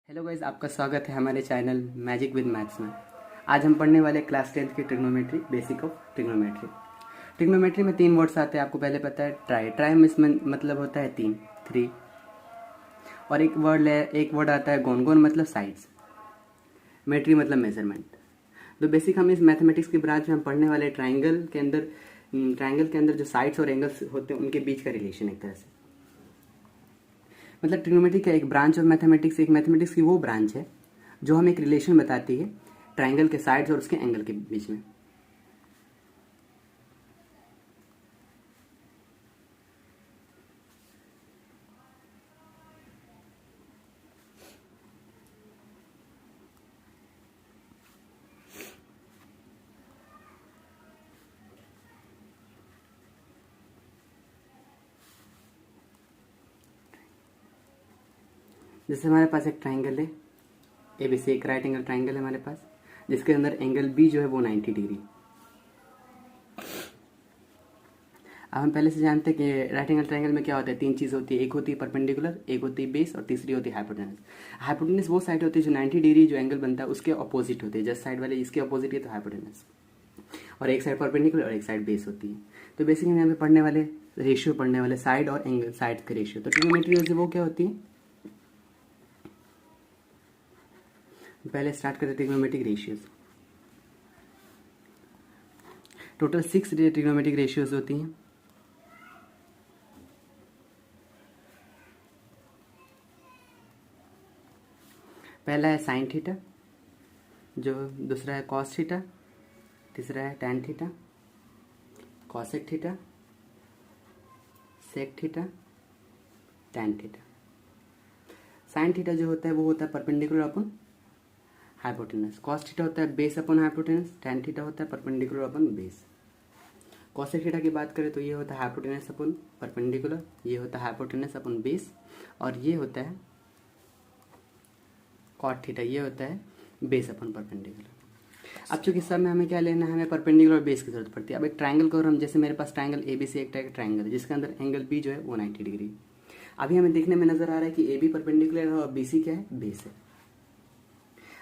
Hello guys, आपका स्वागत है हमारे चैनल मैजिक विद मैथ्स में। आज हम पढ़ने वाले क्लास 10th की trigonometry, basic of trigonometry. Trigonometry में 3 वर्ड्स आते हैं, आपको पहले पता है। ट्राई में इसमें मतलब होता है 3, 3। और एक वर्ड आता है गोन। गोन मतलब साइड्स। मेट्री मतलब मेजरमेंट। तो बेसिक हम इस मैथमेटिक्स की ब्रांच में हम पढ़ने वाले ट्राइंगल के अंदर जो साइड्स और एंगल्स होते हैं उनके बीच का रिलेशन एक तरह से। मतलब ट्रिग्नोमेट्री का एक ब्रांच ऑफ मैथमेटिक्स, एक मैथमेटिक्स की वो ब्रांच है जो हमें एक रिलेशन बताती है ट्राइंगल के साइड्स और उसके एंगल के बीच में। जैसे हमारे पास एक ट्राइंगल है ABC, एक राइट एंगल ट्राइंगल है हमारे पास, जिसके अंदर एंगल B जो है वो 90 डिग्री। अब हम पहले से जानते हैं कि राइट एंगल ट्राइंगल में क्या होता है, 3 चीज़ होती है। एक होती है परपेंडिकुलर, एक होती है बेस और तीसरी होती है हाइपोटेनस। हाइपोटेनस वो साइड होती है जो 90 डिग्री जो एंगल बनता है उसके अपोजिट होती है। जस्ट साइड वाले इसके अपोजिट है तो हाइपोटेनस। और एक साइड परपेंडिकुलर और एक साइड बेस होती है। तो बेसिकली हम यहाँ पे पढ़ने वाले साइड और एंगल साइड के रेशियो। तो ट्रिग्नोमेट्री से वो क्या होती है, पहले स्टार्ट करते हैं trigonometric ratios. Total 6 trigonometric ratios होती हैं। पहला है साइन थीटा, जो दूसरा है कॉस थीटा, तीसरा है tan theta, cosec theta, sec theta, tan theta. Sine theta जो होता है वो होता है perpendicular upon hypotenuse. Cos theta होता है base upon hypotenuse. Tan theta होता है perpendicular upon base. Cosec theta की बात करें तो ये होता है हाइपोटेनस अपन परपेंडिकुलर, ये होता है हाइपोटेनस अपन बेस, और ये होता है कॉट थीटा, ये होता है बेस अपन परपेंडिकुलर। अब चूंकि सब में हमें क्या लेना है, हमें परपेंडिकुलर बेस की जरूरत पड़ती है। अब एक ट्राइंगल को हम, जैसे मेरे पास ट्राइंगल ABC एक टाइप का ट्राइंगल है जिसके अंदर एंगल B जो है वो 90 डिग्री। अभी हमें देखने में नजर आ रहा है कि AB परपेंडिकुलर है और BC क्या है, बेस है।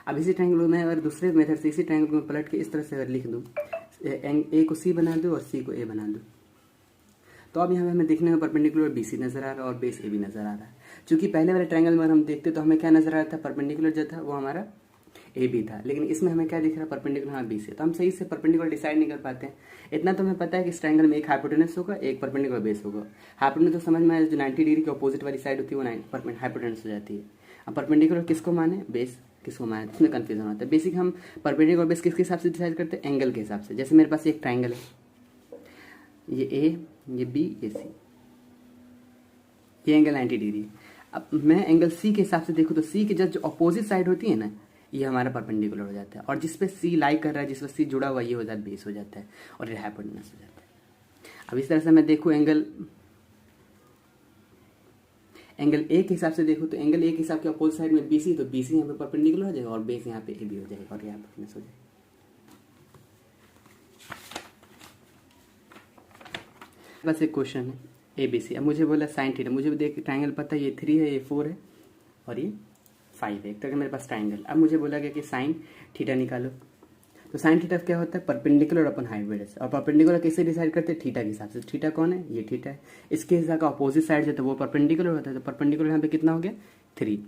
अब इसी ट्राइंगल में अगर दूसरे मेथड से इसी ट्राइंगल को पलट के इस तरह से अगर लिख दूँ, A को C बना दूँ और C को A बना दूँ, तो अब यहाँ हमें देखने में परपेंडिकुलर BC नजर आ रहा है और बेस AB नजर आ रहा है। चूंकि पहले वाले ट्राइंगल में हम देखते तो हमें क्या नजर आ रहा था, परपेंडिकुलर जो था वो हमारा AB था, लेकिन इसमें हमें क्या दिख रहा है, परपेंडिकुलर हमारा BC। तो हम सही से परपेंडिकुलर डिसाइड नहीं कर पाते हैं। इतना तो हमें पता है कि इस ट्राइंगल में एक हाइपोटेनस होगा, एक परपेंडिकुलर बेस होगा। हाइपोटेनस तो समझ में आया, जो 90 डिग्री की अपोजिट वाली साइड होती है वो हाइपोटेनस हो जाती है। अब परपेंडिकुलर किसको माने, बेस किसको माने, इसमें कंफ्यूजन होता है। बेसिक हम परपेंडिकुलर बेस किसके हिसाब से डिसाइड करते हैं, एंगल के हिसाब से। जैसे मेरे पास एक ट्राइंगल है, ये A, ये B, ये C, ये एंगल 90 डिग्री है। अब मैं एंगल C के हिसाब से देखूँ तो C की जो अपोजिट साइड होती है ना, ये हमारा परपेंडिकुलर हो जाता है, और जिस पे C लाई कर रहा है, जिस पे C जुड़ा हुआ, ये हो जाता है बेस हो जाता है, और ये हाइपोटेनस हो जाता है। अब इस तरह से मैं देखूँ एंगल A के हिसाब से देखूँ तो एंगल A के हिसाब के अपोजिट साइड में BC, तो BC यहाँ पे परपेंडिकुलर हो जाएगा और बेस यहाँ पे AB हो जाएगा और ये हाइपोटेनस हो जाएगा। बस एक क्वेश्चन है ABC। अब मुझे बोला साइन थीटा, मुझे देख ट्राइंगल पता है ये 3 है, ये 4 है और ये 5 है, एक तरह का मेरे पास ट्राइंगल। अब मुझे बोला गया कि साइन थीटा निकालो। तो साइन थीटा क्या होता है, परपेंडिकुलर अपन हाइपोटेनस। और परपेंडिकुलर कैसे डिसाइड करते हैं, थीटा के हिसाब से। थीटा कौन है, ये थीटा है। इसके हिसाब का अपोजिट साइड जो है वो परपेंडिकुलर होता है, तो परपेंडिकुलर यहाँ पे कितना हो गया, 3।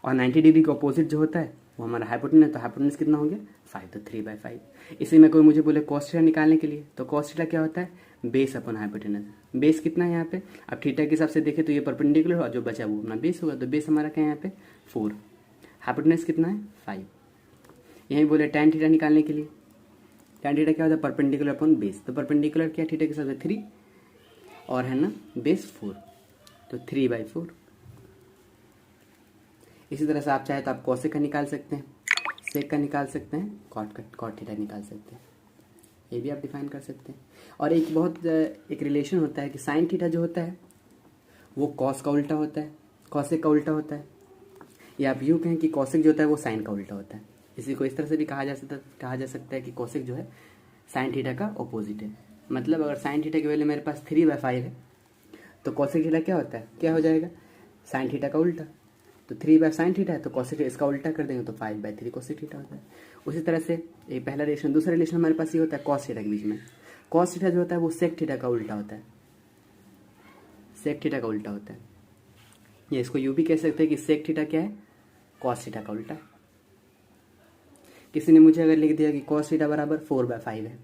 और 90 डिग्री का अपोजिट जो होता है वो हमारा हाइपोटेनस, तो हाइपोटेनस कितना हो गया, 5, तो 3/5। इसी में कोई मुझे बोले कॉस थीटा निकालने के लिए, तो कॉस थीटा क्या होता है, बेस अपन हाइपोटेनस। बेस कितना है यहाँ पे, अब थीटा के हिसाब से देखें तो ये परपेंडिकुलर और जो बचा वो अपना बेस होगा, तो बेस हमारा क्या है यहाँ पे 4। हाइपोटेनस कितना है 5। यहीं बोले टैन थीटा निकालने के लिए, टैन थीटा क्या होता है, परपेंडिकुलर अपन बेस। तो परपेंडिकुलर क्या, थीटा के हिसाब से 3 और है ना बेस 4, तो 3/4। इसी तरह से आप चाहे तो आप कॉसेक का निकाल सकते हैं, सेक का निकाल सकते हैं, कॉट थीटा निकाल सकते हैं, ये भी आप डिफाइन कर सकते हैं। और एक रिलेशन होता है कि साइन थीटा जो होता है वो कॉस का उल्टा होता है, कॉसेक का उल्टा होता है, या आप यूँ कहें कि कॉसेक जो होता है वो साइन का उल्टा होता है। इसी को इस तरह से भी कहा जा सकता है कि कॉसेक जो है साइन थीटा का अपोजिट है। मतलब अगर साइन थीटा की वैल्यू मेरे पास 3/5 है तो कॉसेक थीटा क्या होता है, क्या हो जाएगा, साइन थीटा का उल्टा। तो 3/sin थीटा है तो cos थीटा, इसका उल्टा कर देंगे तो 5/3 cos थीटा होता है। उसी तरह से ये पहला रिलेशन। दूसरा रिलेशन हमारे पास ये होता है cos थीटा के बीच में। cos थीटा जो होता है वो sec थीटा का उल्टा होता है, sec थीटा का उल्टा होता है। ये इसको यूं भी कह सकते हैं कि sec थीटा क्या है, cos थीटा का उल्टा है। किसी ने मुझे अगर लिख दिया कि cos थीटा बराबर 4/5 है,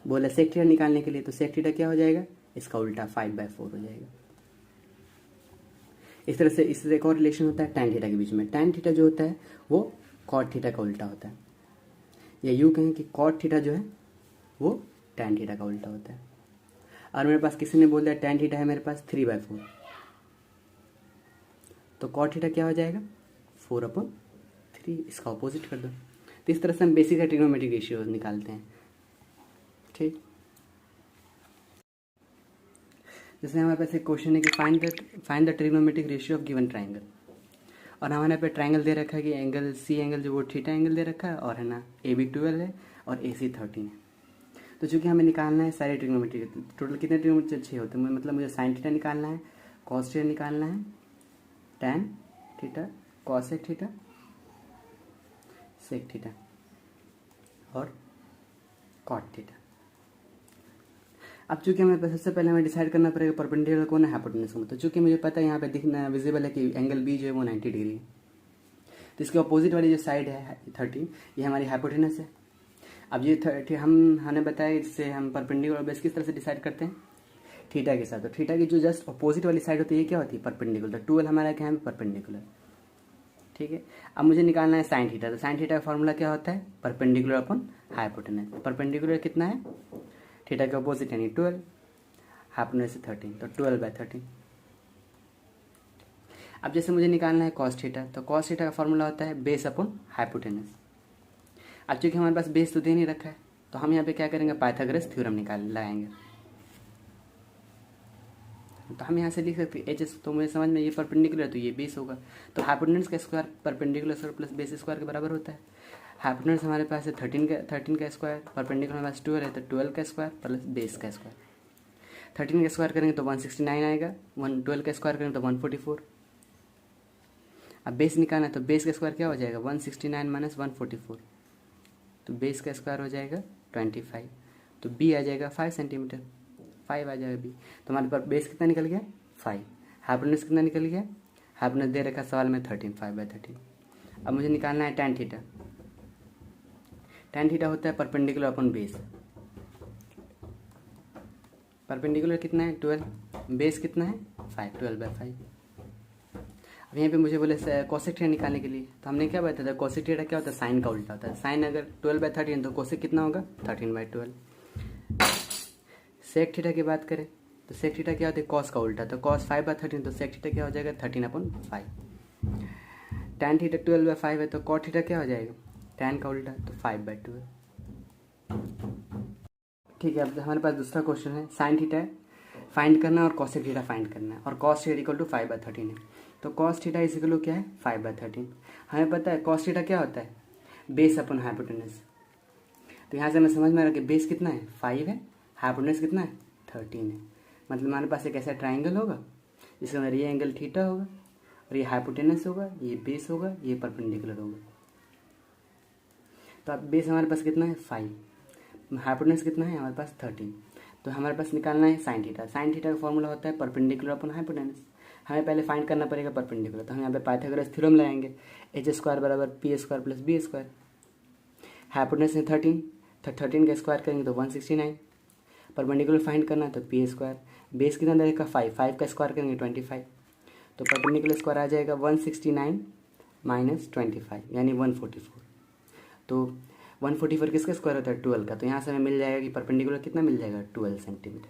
बोला sec थीटा निकालने के लिए, तो sec थीटा क्या हो जाएगा, इसका उल्टा 5/4 हो जाएगा। इस तरह से इससे एक और रिलेशन होता है tan थीटा के बीच में। tan थीटा जो होता है वो cot थीटा का उल्टा होता है, या यूँ कहें कि cot थीटा जो है वो tan थीटा का उल्टा होता है। और मेरे पास किसी ने बोल दिया tan थीटा है मेरे पास 3/4, तो cot थीटा क्या हो जाएगा, 4/3, इसका ऑपोजिट कर दो। तो इस तरह से हम बेसिक ट्रिग्नोमेट्रिक रेशियो निकालते हैं। ठीक, जैसे हमारे पास एक क्वेश्चन है कि find the trigonometric ratio of given triangle, और हमारे पे ट्राइंगल दे रखा है कि एंगल सी एंगल जो वो थीटा एंगल दे रखा है, और है ना AB 12 है और AC 13 है। तो चूंकि हमें निकालना है सारे ट्रिग्नोमेट्रिक, टोटल कितने ट्रिग्नोमेट्रिक 6 होते हैं, मतलब मुझे साइन थीटा निकालना है, कॉस थीटा निकालना है, tan theta, cosec theta, sec theta और कॉट थीटा। अब चूंकि हमें सबसे पहले हमें डिसाइड करना पड़ेगा परपेंडिकुलर कौन है, हाइपोटेनस कौन है। तो चूंकि मुझे पता है यहाँ पे दिखना विजिबल है कि एंगल बी जो है वो 90 डिग्री है, तो इसके अपोजिट वाली जो साइड है 13, ये हमारी हाइपोटेनस है। अब ये 30 हमने बताया इससे हम परपेंडिकुलर बेस किस तरह से डिसाइड करते हैं, थीटा के साथ। तो थीटा की जो जस्ट अपोजिट वाली साइड होती है ये क्या होती है, परपेंडिकुलर। 12 हमारा क्या है, परपेंडिकुलर। ठीक है, अब मुझे निकालना है साइन थीटा। तो साइन थीटा का फॉर्मूला क्या होता है, परपेंडिकुलर अपॉन हाइपोटेनस। परपेंडिकुलर कितना है, थीटा के अपोजिट यानी 12, हाइपोटेनस 13, तो 12/13। अब जैसे मुझे निकालना है कॉस थीटा, तो कॉस थीटा का फॉर्मूला होता है बेस अपॉन हाइपोटेनस। अब चूंकि हमारे पास बेस तो दे नहीं रखा है, तो हम यहाँ पे क्या करेंगे, पाइथागोरस थ्योरम लगाएंगे। तो हम यहाँ से लिख सकते हैं HS, तो मुझे समझ में ये परपेंडिकुलर है तो ये बेस होगा, तो हाइपोटेनस का square perpendicular square plus base square के बराबर होता है। हाइपोटेनस हमारे पास है 13 का स्क्वायर, परपेंडिकुलर हमारे पास 12 है तो 12 का स्क्वायर प्लस बेस का स्क्वायर। 13 का स्क्वायर करेंगे तो 169 आएगा, 12 का स्क्वायर करेंगे तो 144। अब बेस निकालना है तो बेस का स्क्वायर क्या हो जाएगा, 169 माइनस 144, तो बेस का स्क्वायर हो जाएगा 25, तो बी आ जाएगा 5 सेंटीमीटर, 5 आ जाएगा बी। तो हमारे पास बेस कितना निकल गया, 5। हाइपोटेनस कितना निकल गया, हाइपोटेनस दे रखा सवाल में 13, 5/13। अब मुझे निकालना है tan थीटा। tan थीटा होता है परपेंडिकुलर अपॉन बेस। परपेंडिकुलर कितना है 12, बेस कितना है 5, 12/5। अब यहाँ पे मुझे बोले कोसेक थीटा निकालने के लिए, तो हमने क्या बताया था, कोसेक थीटा क्या होता है, साइन का उल्टा होता है। साइन अगर 12/13 तो कोसेक कितना होगा, 13/12। सेक थीटा की बात करें तो सेक थीटा क्या होता है, कॉस का उल्टा, तो कॉस 5/13, तो सेक थीटा क्या हो जाएगा 13/5। tan थीटा 12/5 है तो कॉट थीटा क्या हो जाएगा, tan का उल्टा, तो 5/12। ठीक है, अब हमारे पास दूसरा क्वेश्चन है, साइन थीटा फाइंड करना है और कॉसेक थीटा फाइंड करना है, और कॉस थीटा इक्वल टू 5/13 है। तो cos theta is equal to क्या है, 5/13। हमें पता है कॉस थीटा क्या होता है, बेस अपॉन हाइपोटेनस। तो यहाँ से हमें समझ में आ रहा है कि बेस कितना है 5 है, हाइपोटेनस कितना है 13 है। मतलब हमारे पास एक ऐसा ट्राइंगल होगा जिसके अंदर ये एंगल थीटा होगा और ये हाइपोटेनस होगा, ये बेस होगा, ये परपेंडिकुलर होगा। तो अब बेस हमारे पास कितना है 5, हाइपोटेनस कितना है हमारे पास 13, तो हमारे पास निकालना है साइन थीटा। साइन थीटा का फॉर्मूला होता है परपेंडिकुलर अपॉन हाइपोटेनस। हमें पहले फाइंड करना पड़ेगा परपेंडिकुलर, तो हम यहाँ पे पाइथागोरस थ्योरम लगाएंगे, h² बराबर p² प्लस b²। हाइपोटेनस है 13, तो 13 का स्क्वायर करेंगे तो 169। परपेंडिकुलर फाइंड करना है तो p², बेस कितना रहेगा 5 का स्क्वायर करेंगे 25, तो परपेंडिकुलर स्क्वायर आ जाएगा 169 माइनस 25 यानी 144। तो 144 किसका स्क्वायर होता है 12 का, तो यहाँ से हमें मिल जाएगा कि परपेंडिकुलर कितना मिल जाएगा 12 सेंटीमीटर।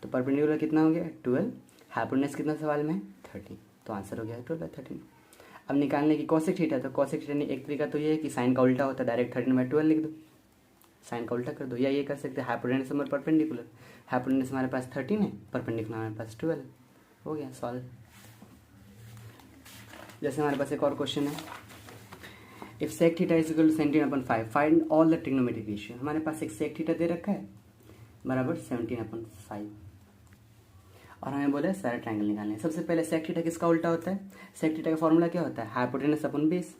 तो परपेंडिकुलर कितना हो गया 12, हाइपोटेनस कितना सवाल में 30, तो आंसर हो गया 12/13। अब निकालने की कॉसेक थीटा, तो कॉसेक थीटा ने एक तरीका तो ये है कि साइन का उल्टा होता है, डायरेक्ट 13/12 लिख दो, साइन का उल्टा कर दो, या ये कर सकते हैं हाइपोटेनस हमारे परपेंडिकुलर, हाइपोटेनस हमारे पास 13 है, परपेंडिकुलर हमारे पास 12, हो गया सॉल्व। जैसे हमारे पास एक और क्वेश्चन है, if sec theta is equal to 17/5 find all the trigonometric ratio. हमारे पास एक सेक थीटा दे रखा है बराबर 17/5, और हमें बोला है सारे ट्रायंगल निकालने हैं। सबसे पहले सेक थीटा किसका उल्टा होता है? सेक थीटा का फॉर्मूला क्या होता है? Hypotenuse upon base.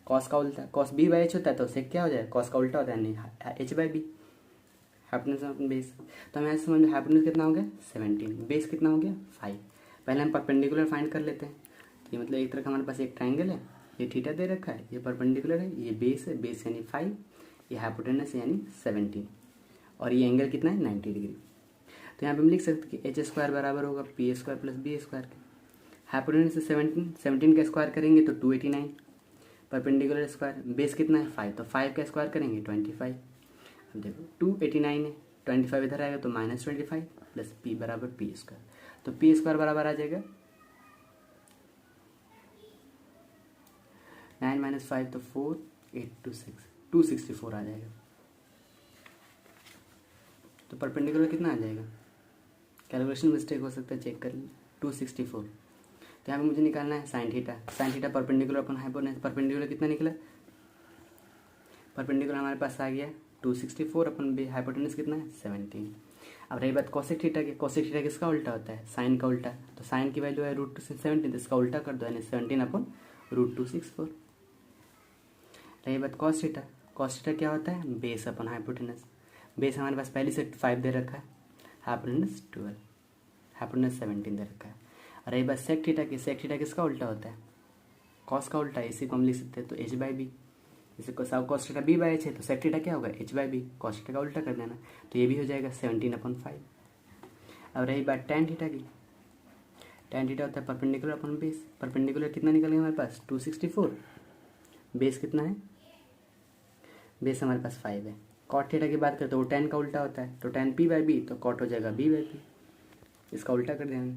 कॉस का उल्टा, कॉस बी बाई एच होता है तो सेक क्या हो जाएगा? कॉस का उल्टा होता है यानी H by B. Hypotenuse upon base, तो हमें ऐसे समझ में हाइपोटेनस कितना हो गया? 17। बेस कितना हो गया? 5। पहले हम परपेंडिकुलर फाइंड कर लेते हैं। तो ये मतलब एक तरह का हमारे पास एक ट्राइंगल है, ये थीटा दे रखा है, ये परपेंडिकुलर है, ये बेस है, बेस यानी 5, ये हाइपोटेनस यानी 17, और ये एंगल कितना है? 90 डिग्री। तो यहाँ पे हम लिख सकते हैं कि एच स्क्वायर बराबर होगा P square plus B square के। हाइपोटेनस से 17 का स्क्वायर करेंगे तो 289, परपेंडिकुलर स्क्वायर, बेस कितना है? 5, तो 5 का स्क्वायर करेंगे 25। अब देखो 289 है, 25 इधर आएगा तो -25 प्लस पी बराबर पी स्क्वायर, तो पी स्क्वायर बराबर आ जाएगा 9 - 5 तो 4, 8 to 6 264 आ जाएगा। तो परपेंडिकुलर कितना आ जाएगा? कैलकुलेशन मिस्टेक हो सकता है, चेक कर लें। 264। तो यहाँ पे मुझे निकालना है sine theta. Sine theta perpendicular upon hypotenuse, perpendicular कितना निकला? परपेंडिकुलर हमारे पास आ गया 264 अपन हाइपोटेनस कितना है? 17। अब रही बात कॉसेक थीटा की। कॉसेक थीटा किसका उल्टा होता है? साइन का उल्टा। तो साइन की वैल्यू है √217, तो इसका उल्टा कर दो यानी 17 अपन √264। रही बात कॉस थीटा। कॉस थीटा क्या होता है? Base upon hypotenuse. बेस हमारे पास पहले से 5 दे रखा है, हाइपोटेनस 12, हाइपोटेनस 17 दे रखा है। और रही बात सेक थीटा की। सेक थीटा किसका उल्टा होता है? कॉस का उल्टा है, इसी को हम लिख सकते हैं तो एच बाई बी। जैसे cos theta B by H है तो सेक थीटा क्या होगा? H by B. Cos theta का उल्टा कर देना, तो ये भी हो जाएगा 17/5। अब रही बात टेन थीटा की। टेन थीटा होता है परपेंडिकुलर अपन बेस। परपेंडिकुलर कितना निकल गया हमारे पास? 264। बेस कितना है? बेस हमारे पास 5 है। कॉट थीटा की बात करें तो वो टेन का उल्टा होता है, तो टेन पी बाई बी, तो कॉट हो जाएगा बी बाई पी, इसका उल्टा कर देना।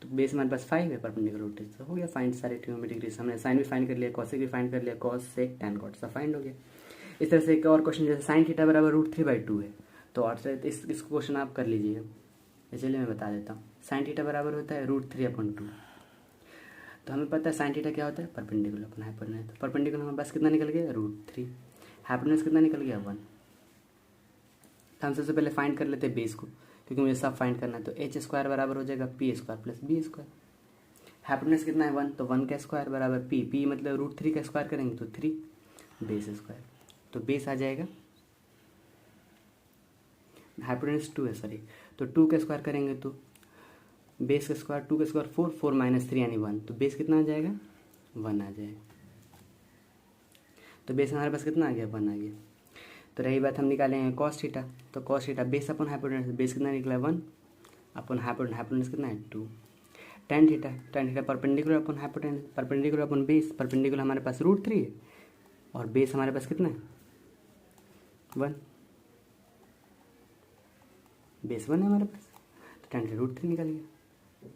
तो बेस हमारे पास 5 है, परपेंडिकुलर वोल्टेज तो हो गया फाइंड सारे ट्रिग्नोमेट्रिक। हमने साइन भी फाइंड कर लिया, कॉसेक भी फाइंड कर लिया, कॉस सेक टेन कॉट सब फाइंड हो गया। इस तरह से एक और क्वेश्चन, जैसे साइन थीटा बराबर √3/2 है, तो और से इस क्वेश्चन आप कर लीजिएगा। चलिए मैं बता देता हूँ। साइन थीटा बराबर होता है √3/2। तो हमें पता है साइन थीटा क्या होता है? Perpendicular upon hypotenuse. तो परपेंडिकुलर हमारे पास कितना निकल गया? √3। हाइपोटेनस कितना निकल गया? 1। तो हम सबसे पहले फाइंड कर लेते हैं बेस को, क्योंकि मुझे सब फाइंड करना है। तो एच स्क्वायर बराबर हो जाएगा P square plus B square. Hypotenuse कितना है? 1, तो 1 का स्क्वायर बराबर पी, पी मतलब √3 का स्क्वायर करेंगे तो 3, बेस स्क्वायर, तो बेस आ जाएगा, हाइपोटेनस 2 है सॉरी, तो 2 का स्क्वायर करेंगे तो बेस का स्क्वायर, 2 का स्क्वायर 4, 4 - 3 यानी 1, तो बेस कितना आ जाएगा? 1 आ जाएगा। तो बेस हमारे पास कितना आ गया? 1 आ गया। तो रही बात हम निकालेंगे कॉस थीटा। तो cos theta base upon hypotenuse, base कितना निकला? 1 अपन हाइपोटेनस कितना है? 2। Tan theta. Tan theta perpendicular upon hypotenuse, perpendicular upon base. Perpendicular हमारे पास √3 है और बेस हमारे पास कितना है? 1। बेस 1 है हमारे पास, तो टेन थीटा √3 निकल गया।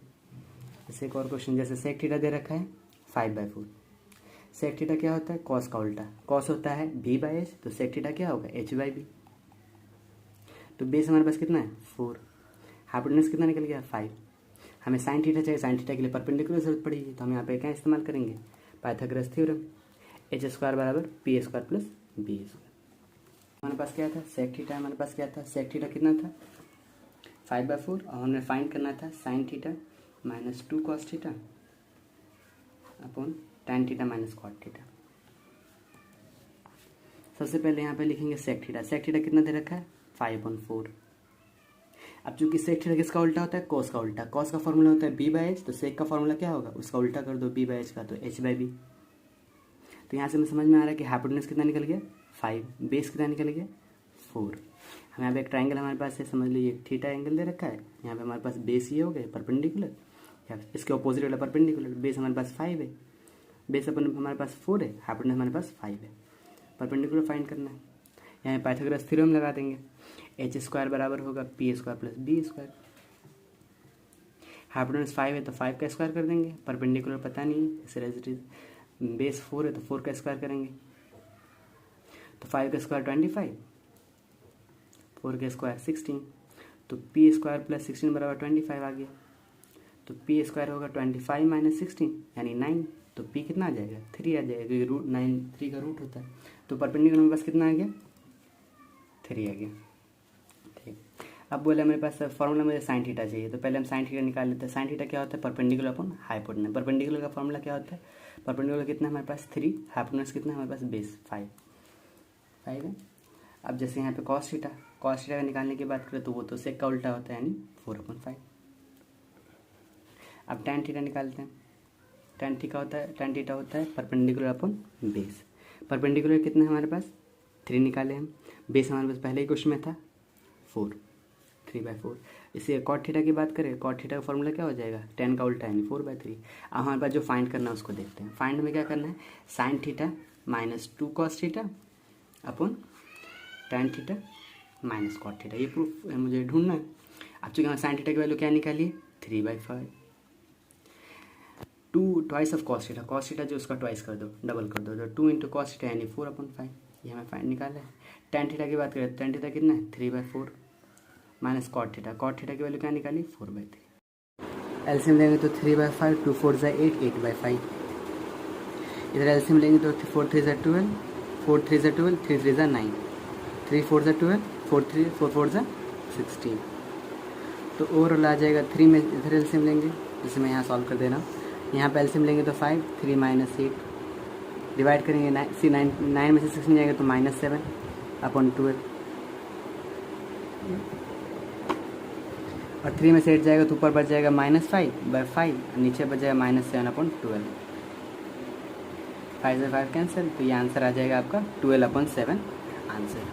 जैसे एक और क्वेश्चन, जैसे सेक थीटा दे रखा है 5/4। सेक थीटा क्या होता है? कॉस का उल्टा। कॉस होता है b/h, तो सेक थीटा क्या होगा? h/b। तो बेस हमारे पास कितना है? 4। हाइपोटेनस कितना निकल गया? 5। हमें साइन थीटा चाहिए, साइन थीटा के लिए परपेंडिकुलर जरूरत पड़ेगी, तो हम यहाँ पे क्या इस्तेमाल करेंगे? Pythagoras theorem. एच स्क्वायर बराबर P square plus B square. हमारे पास क्या था? Sec theta. हमारे पास क्या था? सेक थीटा कितना था? 5/4, और हमने फाइंड करना था sine theta -2 cos theta upon tan theta minus cot theta. सबसे पहले यहाँ पे लिखेंगे सेक थीटा। सेक थीटा कितना दे रखा है? 5/4। अब चूंकि सेक थीटा किसका उल्टा होता है? कॉस का उल्टा। कॉस का फॉर्मूला होता है b/h, तो सेक का फॉर्मूला क्या होगा? उसका उल्टा कर दो b/h का, तो h/b। तो यहाँ से हमें समझ में आ रहा है कि हाइपोटेनस कितना निकल गया? 5। बेस कितना निकल गया? 4। हम यहाँ पे एक ट्राइंगल हमारे पास है, समझ लीजिए थीटा एंगल दे रखा है। यहाँ पे हमारे पास बेस ये हो गया परपेंडिकुलर, या इसके ऑपोजिट वाला परपेंडिकुलर। बेस हमारे पास 5 है, बेस अपन हमारे पास 4 है, हाइपोटेनस हमारे पास 5 है। परपेंडिकुलर फाइंड करना है, यहाँ पाइथागोरस थ्योरम लगा देंगे। एच स्क्वायर बराबर होगा P square plus B square. Hypotenuse 5 है तो 5 का स्क्वायर कर देंगे, परपेंडिकुलर पता नहीं है इसलिए बेस 4 है तो 4 का स्क्वायर करेंगे, तो 5 का स्क्वायर 25, 4 का स्क्वायर 16, तो पी स्क्वायर प्लस 16 बराबर 25 आ गया। तो पी स्क्वायर होगा 25 - 16 यानी 9, तो पी कितना आ जाएगा? 3 आ जाएगा, क्योंकि √9 3 का रूट होता है। तो परपेंडिकुलर में बस कितना आ गया? 3 आ गया। ठीक। अब बोले मेरे पास फॉर्मूला मुझे साइन थीटा चाहिए, तो पहले हम साइन थीटा निकाल लेते हैं। साइन थीटा क्या होता है? Perpendicular upon hypotenuse. परपेंडिकुलर का फॉर्मूला क्या होता है? परपेंडिकुलर कितना है हमारे पास 3, हाइपोटेनस कितना है हमारे पास बेस 5 है। अब जैसे यहाँ पे कॉस थीटा का निकालने की बात करें तो वो तो सेक का उल्टा होता है, यानी 4/5। अब tan थीटा निकालते हैं। tan थीटा होता है परपेंडिकुलर अपॉन बेस। परपेंडिकुलर कितना है हमारे पास? 3 निकाले हम। बेस हमारे पास पहले ही क्वेश्चन में था 4, 3/4। इसे कॉट थीटा की बात करें, कॉट थीटा का फॉर्मूला क्या हो जाएगा? tan का उल्टा यानी 4/3। अब हमारे पास जो फाइंड करना है उसको देखते हैं। फाइंड में क्या करना है? Sine theta minus 2 cos theta upon tan theta minus cot theta, ये प्रूफ मुझे ढूंढना है। अब चूँकि हमारे साइन थीटा की वैल्यू क्या निकालिए? 3/5। 2 ट्वाइस ऑफ कॉस थीटा जो उसका ट्वाइस कर दो, डबल कर दो, तो 2 इंटू कॉस थीटा यानी 4/5। ये हमें फाइंड निकाला है। tan थीटा की बात करें तो tan थीटा कितना है? 3/4 माइनस कॉट थीटा की वैल्यू क्या निकाली? 4/3। एलसीएम लेंगे तो 3/5, 2 4 ज़ा 8, 8/5। इधर एलसीएम लेंगे तो 4 3 ज़ा 12, 4 3 ज़ा 12, 3 3 ज़ा 9, 3 4 ज़ा 12, 4 4 ज़ा 16। तो ओवरऑल आ जाएगा 3 में इधर एलसीएम लेंगे, जिसे मैं यहाँ सॉल्व कर दे रहा हूँ। यहाँ पे एलसीएम लेंगे तो 5, 3 - 8 डिवाइड करेंगे 9 में से 16 जाएगा तो -7/12, और 3 में से 8 जाएगा तो ऊपर बच जाएगा -5/5, नीचे बच जाएगा -7/12। 5 से 5 कैंसिल, तो ये आंसर आ जाएगा आपका 12/7 आंसर।